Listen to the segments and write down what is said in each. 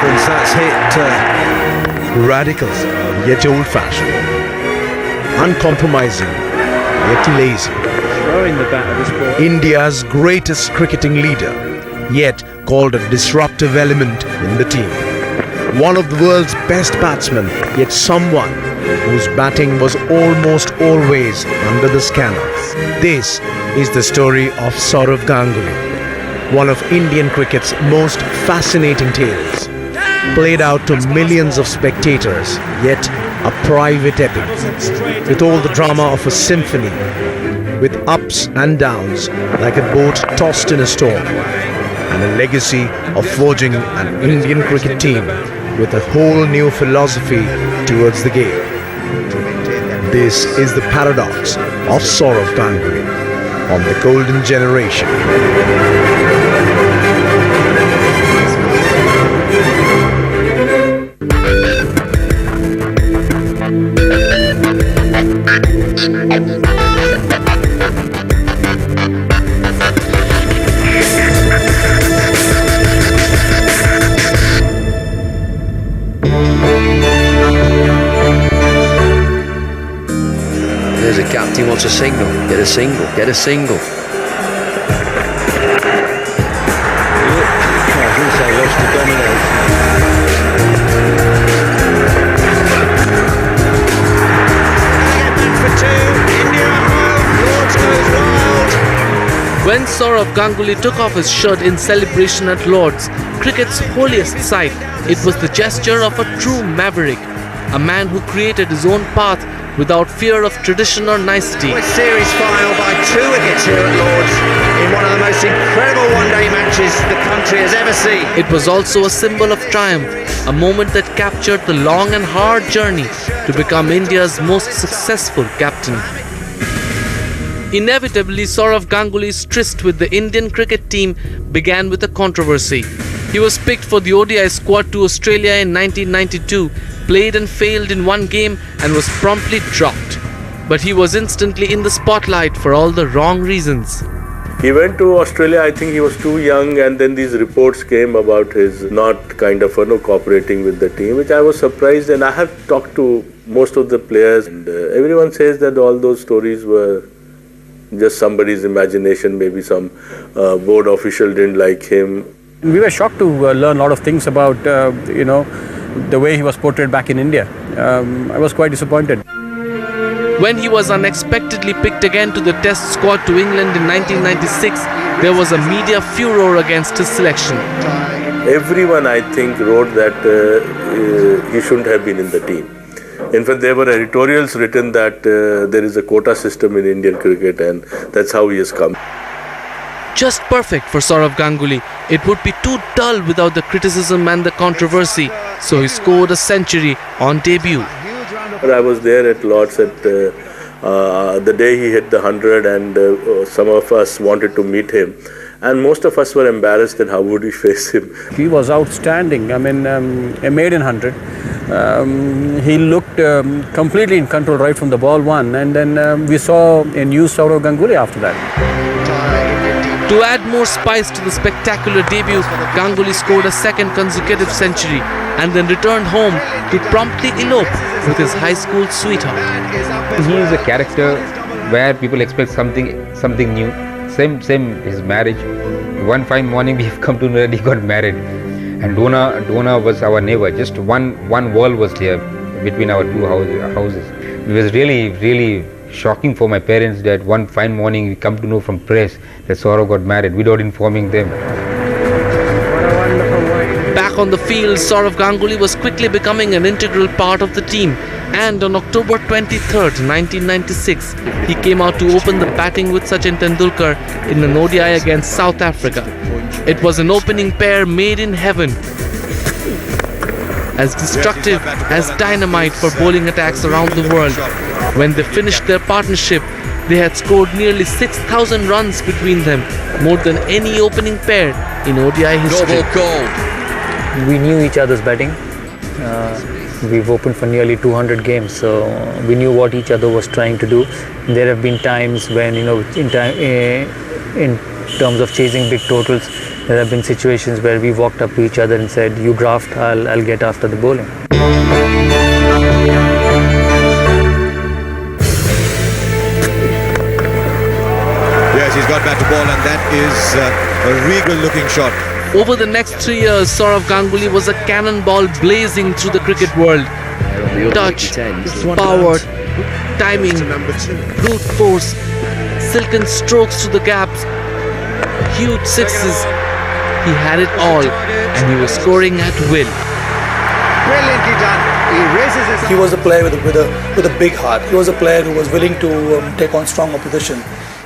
performance that's hit radical yet old-fashioned, uncompromising yet lazy. Throwing the bat at this ball. India's greatest cricketing leader, yet called a disruptive element in the team. One of the world's best batsmen, yet someone whose batting was almost always under the scanner. This is the story of Sourav Ganguly, one of Indian cricket's most fascinating tales. Played out to millions of spectators, yet a private epic, with all the drama of a symphony, with ups and downs like a boat tossed in a storm, and a legacy of forging an Indian cricket team with a whole new philosophy towards the game. This is the paradox of Sourav Ganguly on the golden generation. There's a captain wants a single. Get a single. Get a single. When Sourav Ganguly took off his shirt in celebration at Lord's, cricket's holiest sight, it was the gesture of a true maverick, a man who created his own path without fear of tradition or nicety. Series final by 2 wickets here at Lord's in one of the most incredible one-day matches the country has ever seen. It was also a symbol of triumph, a moment that captured the long and hard journey to become India's most successful captain. Inevitably, Sourav Ganguly's tryst with the Indian cricket team began with a controversy. He was picked for the ODI squad to Australia in 1992, played and failed in one game and was promptly dropped. But he was instantly in the spotlight for all the wrong reasons. He went to Australia, I think he was too young, and then these reports came about his not kind of cooperating with the team, which I was surprised. And I have talked to most of the players, and everyone says that all those stories were just somebody's imagination. Maybe some board official didn't like him. We were shocked to learn a lot of things about, the way he was portrayed back in India. I was quite disappointed. When he was unexpectedly picked again to the Test squad to England in 1996, there was a media furor against his selection. Everyone, I think, wrote that he shouldn't have been in the team. In fact, there were editorials written that there is a quota system in Indian cricket, and that's how he has come. Just perfect for Sourav Ganguly. It would be too dull without the criticism and the controversy, so he scored a century on debut. I was there at Lord's at the day he hit the 100, and some of us wanted to meet him. And most of us were embarrassed that how would we face him. He was outstanding. I mean, a maiden 100. He looked completely in control right from the ball one, and then we saw a new Sourav Ganguly after that. To add more spice to the spectacular debut, Ganguly scored a second consecutive century and then returned home to promptly elope with his high school sweetheart. He is a character where people expect something new. Same his marriage. One fine morning we've come to know that he got married. And Dona was our neighbor. Just one wall was there between our two houses. It was really shocking for my parents that one fine morning we come to know from press that Sourav got married without informing them. Back on the field, Sourav Ganguly was quickly becoming an integral part of the team, and on October 23rd, 1996, he came out to open the batting with Sachin Tendulkar in an ODI against South Africa. It was an opening pair made in heaven, as destructive as dynamite for bowling attacks around the world. When they finished their partnership, they had scored nearly 6,000 runs between them, more than any opening pair in ODI history. We knew each other's batting. We've opened for nearly 200 games, so we knew what each other was trying to do. There have been times when, in terms of chasing big totals, There have been situations where we walked up to each other and said, "You draft, I'll get after the bowling." Yes, he's got back to ball, and that is a regal-looking shot. Over the next 3 years, Sourav Ganguly was a cannonball blazing through the cricket world. Touch, power, timing, brute force, silken strokes through the gaps, huge sixes. He had it all, and he was scoring at will. Brilliantly done. He raises his. He was a player with a big heart. He was a player who was willing to take on strong opposition.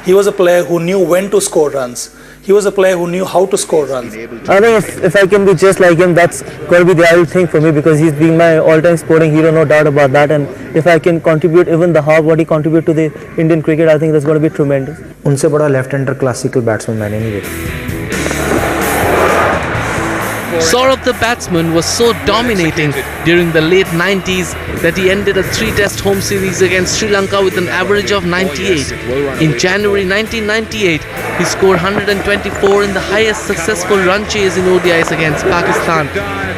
He was a player who knew when to score runs. He was a player who knew how to score runs. I think if I can be just like him, that's going to be the ideal thing for me, because he's been my all-time sporting hero, no doubt about that. And if I can contribute even the half what he contributed to the Indian cricket, I think that's going to be tremendous. उनसे बड़ा left-hander classical batsman मैंने नहीं देखा. Sourav the batsman was so dominating during the late 90s that he ended a 3-test home series against Sri Lanka with an average of 98. In January 1998, he scored 124 in the highest successful run chase in ODIs against Pakistan.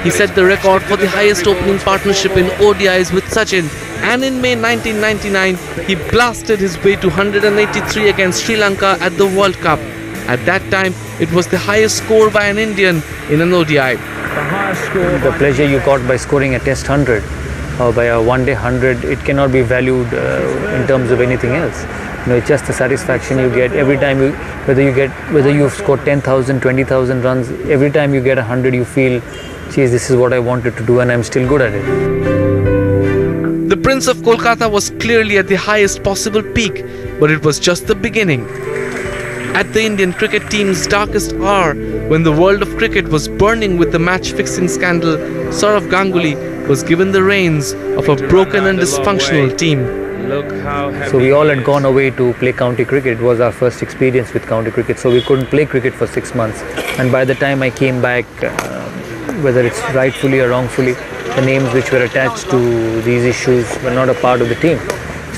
He set the record for the highest opening partnership in ODIs with Sachin, and in May 1999, he blasted his way to 183 against Sri Lanka at the World Cup. At that time, it was the highest score by an Indian in an ODI. The pleasure you got by scoring a test 100 or by a one-day 100, it cannot be valued in terms of anything else. You know, it's just the satisfaction you get every time whether you've scored 10,000, 20,000 runs, every time you get 100, you feel, geez, this is what I wanted to do and I'm still good at it. The Prince of Kolkata was clearly at the highest possible peak, but it was just the beginning. At the Indian cricket team's darkest hour, when the world of cricket was burning with the match-fixing scandal, Sourav Ganguly was given the reins of a broken and dysfunctional team. So we all had gone away to play county cricket. It was our first experience with county cricket, so we couldn't play cricket for 6 months. And by the time I came back, whether it's rightfully or wrongfully, the names which were attached to these issues were not a part of the team.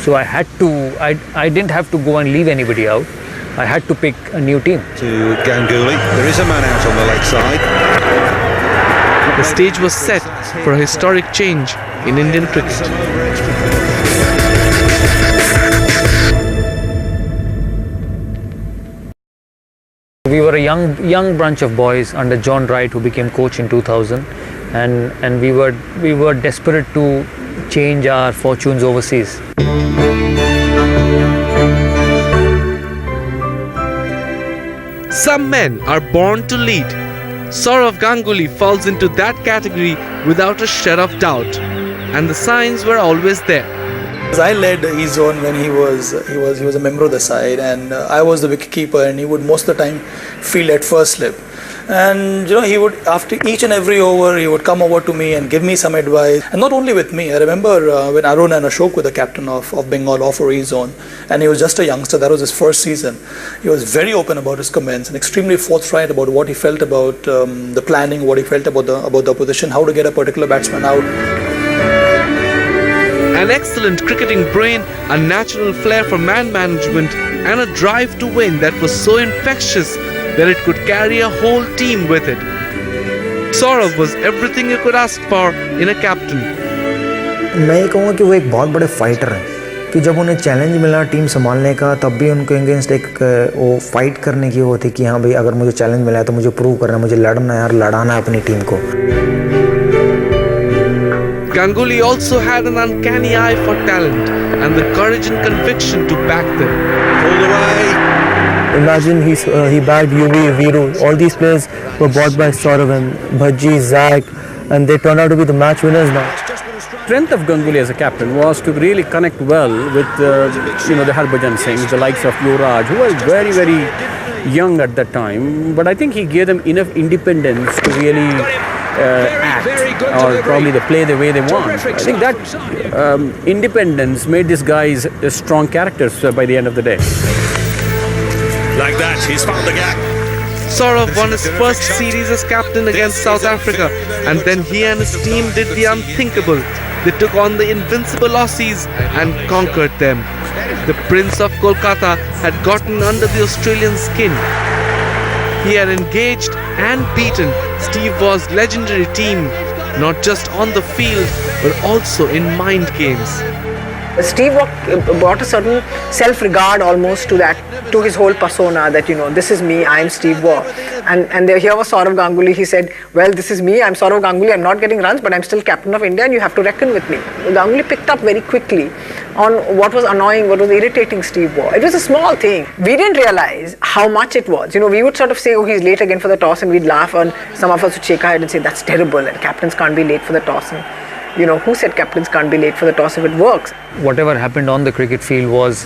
So I didn't have to go and leave anybody out. I had to pick a new team. To Ganguly, there is a man out on the leg side. The stage was set for a historic change in Indian cricket. We were a young bunch of boys under John Wright, who became coach in 2000, and we were desperate to change our fortunes overseas. Some men are born to lead. Sourav Ganguly falls into that category without a shred of doubt, and the signs were always there. I led his zone when he was a member of the side, and I was the wicket keeper, and he would most of the time field at first slip. And he would, after each and every over, he would come over to me and give me some advice. And not only with me, I remember when Arun and Ashok were the captain of Bengal off for his zone, and he was just a youngster. That was his first season. He was very open about his comments and extremely forthright about what he felt about the planning, what he felt about the opposition, how to get a particular batsman out. An excellent cricketing brain, a natural flair for man management, and a drive to win that was so infectious that it could carry a whole team with it. Sourav was everything you could ask for in a captain. मैं ये कहूँगा कि वो एक बहुत बड़े fighter हैं, कि जब उन्हें चैलेंज मिला टीम संभालने का, तब भी उनके अगेंस्ट एक वो फाइट करने की वो थी कि हाँ भाई, अगर मुझे चैलेंज मिला है तो मुझे प्रूव करना है, मुझे लड़ना है और लड़ाना है अपनी टीम को. Ganguly also had an uncanny eye for talent and the courage and conviction to back them. All the way. Imagine he bagged UV, Viru. All these players were bought by Sourav and Bhaji, Zach, and they turned out to be the match winners now. Strength of Ganguly as a captain was to really connect well with the Harbhajan Singhs, the likes of Yuvraj, who were very, very young at that time. But I think he gave them enough independence to really act or probably they play the way they want. I think that independence made these guys strong characters by the end of the day. Like that, he's found the gap. Sourav won his first series as captain against South Africa, and then he and his team did the unthinkable. They took on the invincible Aussies and conquered them. The Prince of Kolkata had gotten under the Australian skin. He had engaged and beaten Steve Waugh's legendary team, not just on the field, but also in mind games. Steve Waugh brought a certain self-regard almost to his whole persona, that, this is me, I'm Steve Waugh. And here was Sourav Ganguly. He said, well, this is me, I'm Sourav Ganguly, I'm not getting runs, but I'm still captain of India and you have to reckon with me. Ganguly picked up very quickly on what was annoying, what was irritating Steve Waugh. It was a small thing. We didn't realize how much it was. We would sort of say, oh, he's late again for the toss, and we'd laugh, and some of us would shake our head and say, that's terrible, and captains can't be late for the toss. And, who said captains can't be late for the toss if it works? Whatever happened on the cricket field was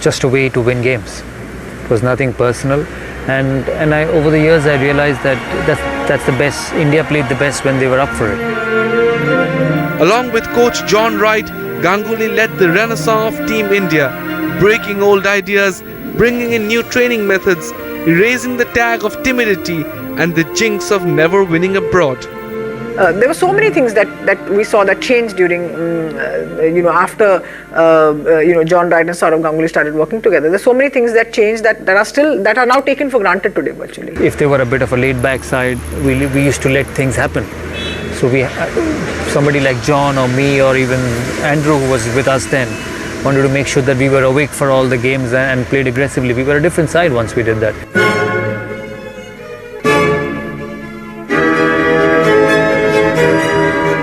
just a way to win games. It was nothing personal. And over the years I realized that's the best. India played the best when they were up for it. Along with coach John Wright, Ganguly led the renaissance of Team India, breaking old ideas, bringing in new training methods, erasing the tag of timidity and the jinx of never winning abroad. There were so many things that we saw that changed during, after, John Wright and Sourav Ganguly started working together. There's so many things that changed that are now taken for granted today, virtually. If they were a bit of a laid-back side, we used to let things happen. So somebody like John or me or even Andrew, who was with us then, wanted to make sure that we were awake for all the games and played aggressively. We were a different side once we did that.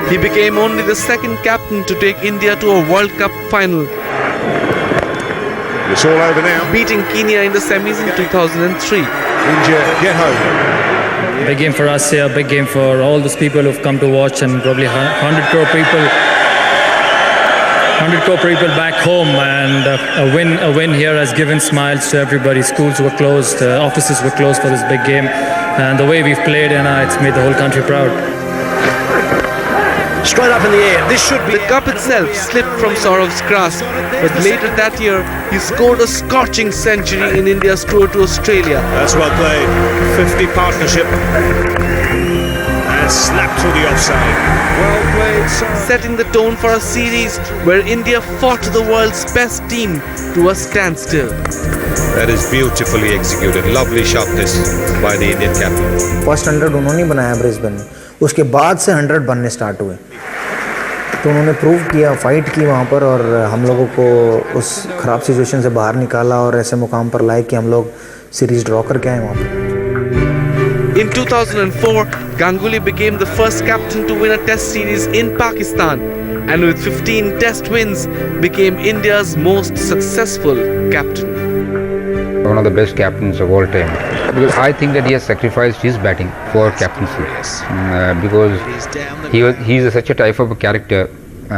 He became only the second captain to take India to a World Cup final. It's all over now. Beating Kenya in the semis in 2003. India get home. Big game for us here, big game for all those people who've come to watch, and probably 100 crore people. 100 crore people back home, and a win here has given smiles to everybody. Schools were closed, offices were closed for this big game, and the way we've played, it's made the whole country proud. Straight up in the air. This should be. The cup itself slipped from Sourav's grasp, but later that year he scored a scorching century in India's tour to Australia. That's well played. 50 partnership. And slapped through the offside. Well played, setting the tone for a series where India fought the world's best team to a standstill. That is beautifully executed. Lovely sharpness by the Indian captain. First 100 उन्होंने बनाया Brisbane में, उसके बाद से 100 बनने start हुए, तो उन्होंने प्रूव किया, फाइट की वहाँ पर, और हम लोगों को उस ख़राब सिचुएशन से बाहर निकाला और ऐसे मुकाम पर लाए कि हम लोग सीरीज ड्रॉ करके आए वहाँ पर. In 2004, Ganguly became the first captain to win a test series in Pakistan, and with 15 test wins became India's most successful captain. One of the best captains of all time. Because I think that he has sacrificed his batting for captaincy. Because he's such a type of a character.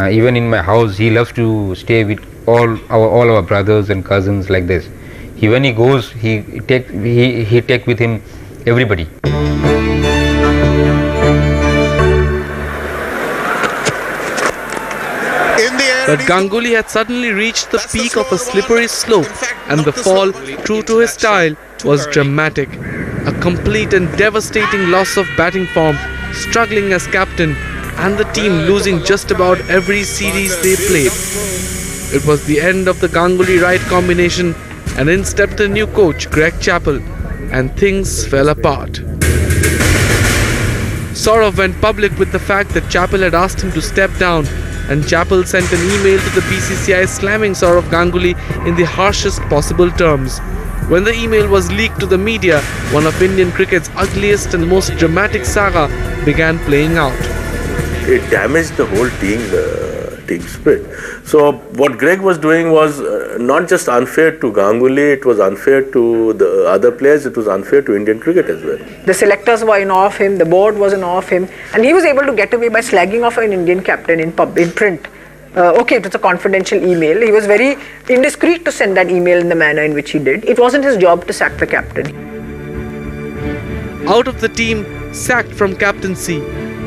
Even in my house, he loves to stay with all our brothers and cousins like this. When he goes, he take with him everybody. But Ganguly had suddenly reached the peak of a slippery slope, and the fall, true to his style, was dramatic. A complete and devastating loss of batting form, struggling as captain, and the team losing just about every series they played. It was the end of the Ganguly-Wright combination, and in stepped the new coach, Greg Chappell, and things fell apart. Sourav went public with the fact that Chappell had asked him to step down, and Chappell sent an email to the BCCI slamming Sourav Ganguly in the harshest possible terms. When the email was leaked to the media, one of Indian cricket's ugliest and most dramatic saga began playing out. It damaged the whole team spirit. So what Greg was doing was not just unfair to Ganguly, it was unfair to the other players, it was unfair to Indian cricket as well. The selectors were in awe of him, the board was in awe of him, and he was able to get away by slagging off an Indian captain in print. Okay, it was a confidential email. He was very indiscreet to send that email in the manner in which he did. It wasn't his job to sack the captain. Out of the team, sacked from captaincy,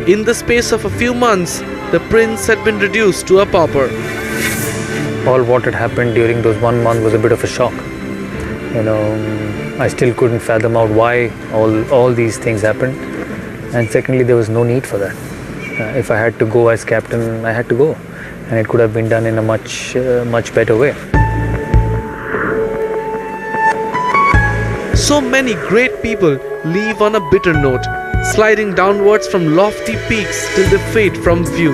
in the space of a few months, the prince had been reduced to a pauper. All what had happened during those 1 month was a bit of a shock. I still couldn't fathom out why all these things happened. And secondly, there was no need for that. If I had to go as captain, I had to go. And it could have been done in a much better way. So many great people leave on a bitter note, sliding downwards from lofty peaks till they fade from view.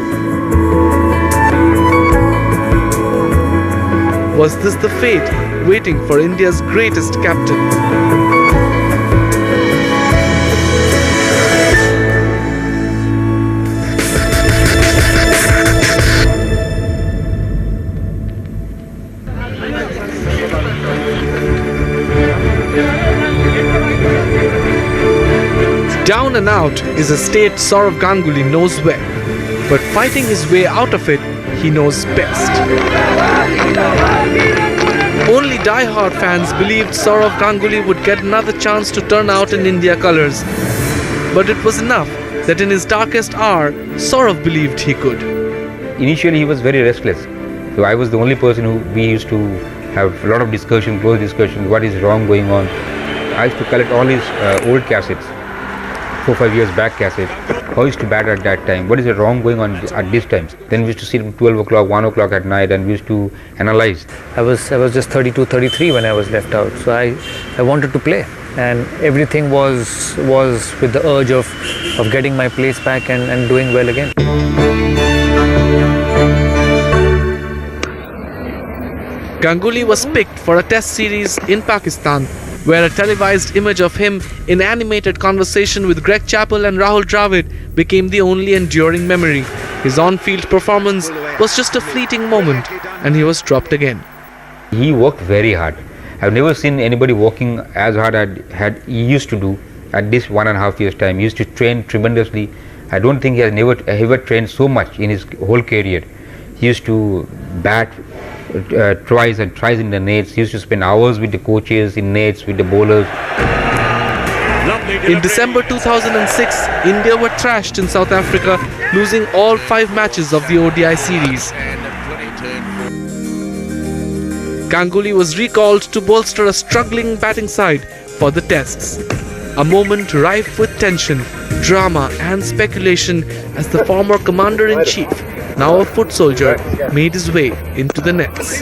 Was this the fate waiting for India's greatest captain? Down and out is a state Sourav Ganguly knows well, but fighting his way out of it, he knows best. Only die-hard fans believed Sourav Ganguly would get another chance to turn out in India colours. But it was enough that in his darkest hour, Sourav believed he could. Initially, he was very restless. So I was the only person who we used to have a lot of discussion, close discussion, what is wrong going on. I used to collect all his old cassettes. 4-5 years back cassette, how he used to bat at that time, what is wrong going on at these times. Then we used to sit at 12 o'clock, 1 o'clock at night and we used to analyze. I was just 32, 33 when I was left out, so I wanted to play, and everything was with the urge of getting my place back and doing well again. Ganguly was picked for a test series in Pakistan, where a televised image of him in animated conversation with Greg Chappell and Rahul Dravid became the only enduring memory. His on-field performance was just a fleeting moment, and he was dropped again. He worked very hard. I've never seen anybody working as hard as he used to do at this 1.5 years time. He used to train tremendously. I don't think he has ever trained so much in his whole career. He used to bat twice and tries in the nets. He used to spend hours with the coaches in nets, with the bowlers. In December 2006, India were thrashed in South Africa, losing all 5 matches of the ODI series. Ganguly was recalled to bolster a struggling batting side for the tests. A moment rife with tension, drama and speculation as the former commander-in-chief, now a foot soldier, made his way into the nets.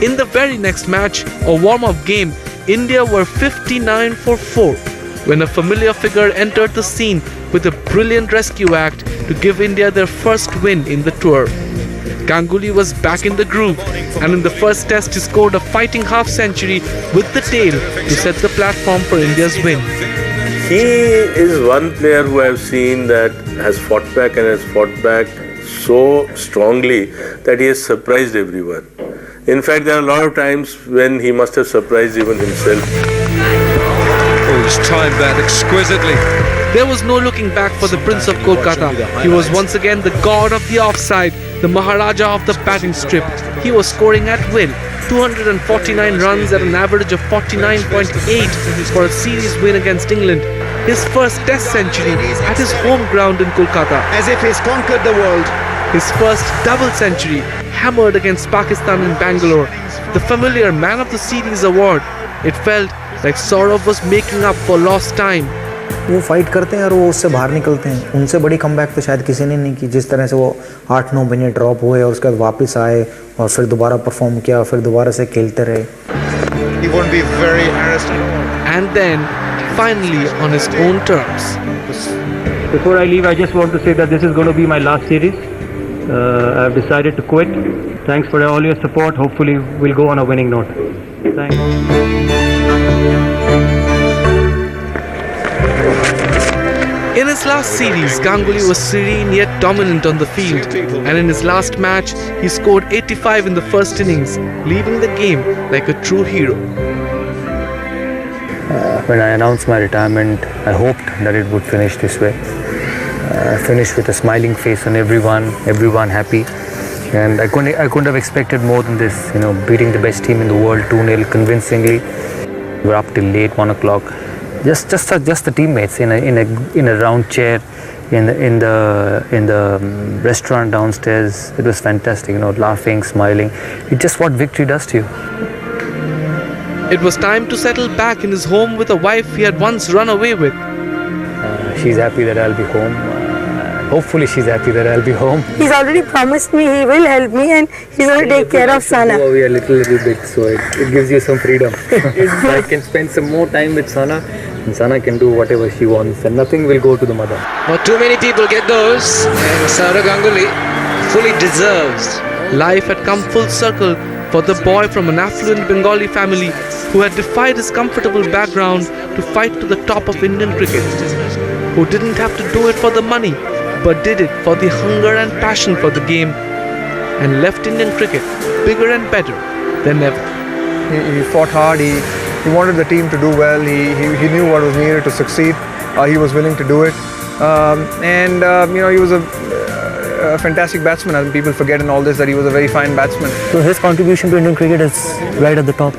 In the very next match, a warm-up game, India were 59 for 4 when a familiar figure entered the scene with a brilliant rescue act to give India their first win in the tour. Ganguly was back in the groove, and in the first test he scored a fighting half-century with the tail to set the platform for India's win. He is one player who I've seen that has fought back and has fought back so strongly that he has surprised everyone. In fact, there are a lot of times when he must have surprised even himself. Oh, he's timed that exquisitely. There was no looking back for the Prince of Kolkata. He was once again the god of the offside, the Maharaja of the batting strip. He was scoring at will, 249 runs at an average of 49.8 for a series win against England. His first test century at his home ground in Kolkata. As if he's conquered the world. His first double century, hammered against Pakistan in Bangalore. The familiar Man of the Series award. It felt like Sourav was making up for lost time. वो fight करते हैं और वो उससे बाहर निकलते हैं. उनसे बड़ी कमबैक तो शायद किसी ने नहीं की. जिस तरह से वो 8-9 महीने ड्रॉप हुए और उसके बाद वापस आए और फिर दोबारा परफॉर्म किया, फिर दोबारा से खेलते रहे. He won't be very harassed. And then, finally, on his own terms. Before I leave, I just want to say that this is going to be my last series. I've decided to quit. Thanks for all your support. Hopefully, we'll go on a winning note. Thanks. In his last series, Ganguly was serene yet dominant on the field, and in his last match, he scored 85 in the first innings, leaving the game like a true hero. When I announced my retirement, I hoped that it would finish this way. Finish with a smiling face on everyone happy, and I couldn't have expected more than this. You know, beating the best team in the world 2-0 convincingly. We're up till late, 1 o'clock. Just the teammates in a round chair in the restaurant downstairs. It was fantastic. You know, laughing, smiling. It's just what victory does to you. It was time to settle back in his home with a wife he had once run away with. She's happy that I'll be home. hopefully she's happy that I'll be home. He's already promised me he will help me and he's going to take care of Sana. Go away a little bit, so it gives you some freedom. I can spend some more time with Sana, and Sana can do whatever she wants, and nothing will go to the mother. Not too many people get those, and Sourav Ganguly fully deserves. Life had come full circle for the boy from an affluent Bengali family who had defied his comfortable background to fight to the top of Indian cricket, who didn't have to do it for the money, but did it for the hunger and passion for the game, and left Indian cricket bigger and better than ever. He fought hard, he wanted the team to do well, he knew what was needed to succeed, he was willing to do it, he was a fantastic batsman, and people forget in all this that he was a very fine batsman. So his contribution to Indian cricket is right at the top.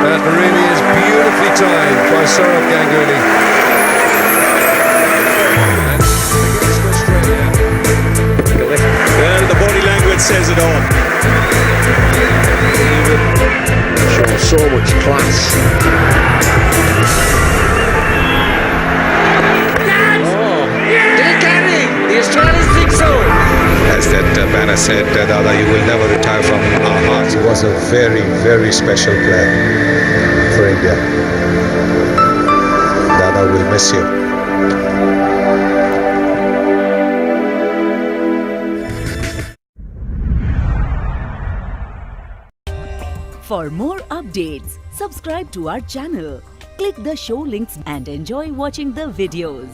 That really is beautifully timed by Sourav Ganguly. Well, the body language says it all. Shows so much class. The Australians think so. As that banner said, Dada, you will never retire from our hearts. He was a very, very special player for India. Dada will miss you. For more updates, subscribe to our channel, click the show links and enjoy watching the videos.